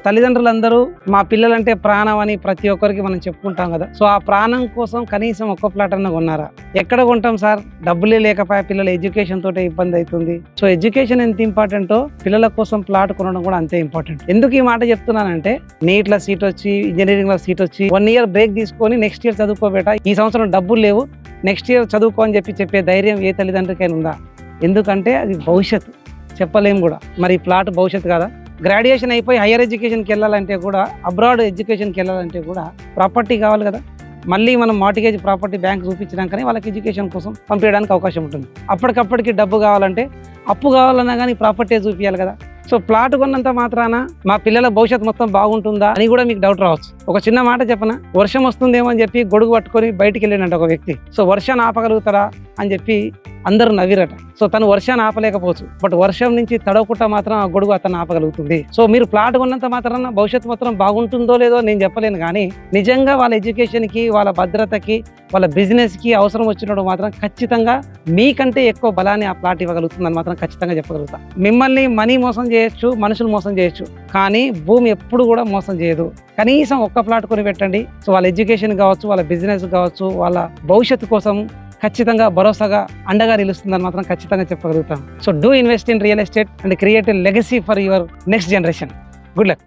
తల్లిదండ్రులందరూ మా పిల్లలంటే ప్రాణం అని ప్రతి ఒక్కరికి మనం చెప్పుకుంటాం కదా. సో ఆ ప్రాణం కోసం కనీసం ఒక్క ప్లాట్ అన్న కొన్నారా? ఎక్కడ కొంటాం సార్? డబ్బులే లేకపోయా, పిల్లల ఎడ్యుకేషన్ తోటే ఇబ్బంది అవుతుంది. సో ఎడ్యుకేషన్ ఎంత ఇంపార్టెంటో పిల్లల కోసం ప్లాట్ కొనడం కూడా అంతే ఇంపార్టెంట్. ఎందుకు ఈ మాట చెప్తున్నానంటే, నీట్ లో సీట్ వచ్చి, ఇంజనీరింగ్ లో సీట్ వచ్చి 1 year బ్రేక్ తీసుకొని నెక్స్ట్ ఇయర్ చదువుకోబేట, ఈ సంవత్సరం డబ్బులు లేవు నెక్స్ట్ ఇయర్ చదువుకో అని చెప్పే ధైర్యం ఏ తల్లిదండ్రికైనా ఉందా? ఎందుకంటే అది భవిష్యత్తు, చెప్పలేము కూడా. మరి ప్లాట్ భవిష్యత్తు కదా. గ్రాడ్యుయేషన్ అయిపోయి హైయర్ ఎడ్యుకేషన్కి వెళ్ళాలంటే కూడా, అబ్రాడ్ ఎడ్యుకేషన్కి వెళ్ళాలంటే కూడా ప్రాపర్టీ కావాలి కదా. మళ్ళీ మనం మార్టిగేజ్ ప్రాపర్టీ బ్యాంక్ చూపించినాకనే వాళ్ళకి ఎడ్యుకేషన్ కోసం పంపించడానికి అవకాశం ఉంటుంది. అప్పటికప్పటికి డబ్బు కావాలంటే, అప్పు కావాలన్నా కానీ ప్రాపర్టీ చూపించాలి కదా. సో ప్లాట్ కొన్నంత మాత్రాన మా పిల్లల భవిష్యత్తు మొత్తం బాగుంటుందా అని కూడా మీకు డౌట్ రావచ్చు. ఒక చిన్న మాట చెప్పనా, వర్షం వస్తుందేమో అని చెప్పి గొడుగు పట్టుకొని బయటికి వెళ్ళినట్టు ఒక వ్యక్తి. సో వర్షాన్ని ఆపగలుగుతాడా అని చెప్పి అందరూ నవ్విరట. సో తను వర్షాన్ని ఆపలేకపోవచ్చు, బట్ వర్షం నుంచి తడవకుండా మాత్రం ఆ గొడుగు అతను ఆపగలుగుతుంది. సో మీరు ప్లాట్ కొన్నంత మాత్రాన భవిష్యత్తు మొత్తం బాగుంటుందో లేదో నేను చెప్పలేను, కానీ నిజంగా వాళ్ళ ఎడ్యుకేషన్కి, వాళ్ళ భద్రతకి, వాళ్ళ బిజినెస్కి అవసరం వచ్చినప్పుడు మాత్రం ఖచ్చితంగా మీకంటే ఎక్కువ బలాన్ని ఆ ప్లాట్ ఇవ్వగలుగుతుందని మాత్రం ఖచ్చితంగా చెప్పగలుగుతా. మిమ్మల్ని మనీ మోసం చేయొచ్చు, మనుషులు మోసం చేయొచ్చు, కానీ భూమి ఎప్పుడు కూడా మోసం చేయదు. కనీసం ఒక్క ప్లాట్ కొని పెట్టండి. సో వాళ్ళ ఎడ్యుకేషన్ కావచ్చు, వాళ్ళ బిజినెస్ కావచ్చు, వాళ్ళ భవిష్యత్తు కోసం ఖచ్చితంగా భరోసాగా అండగా నిలుస్తుందని మాత్రం ఖచ్చితంగా చెప్పగలుగుతాం. So do invest in real estate and create a legacy for your next generation. Good luck.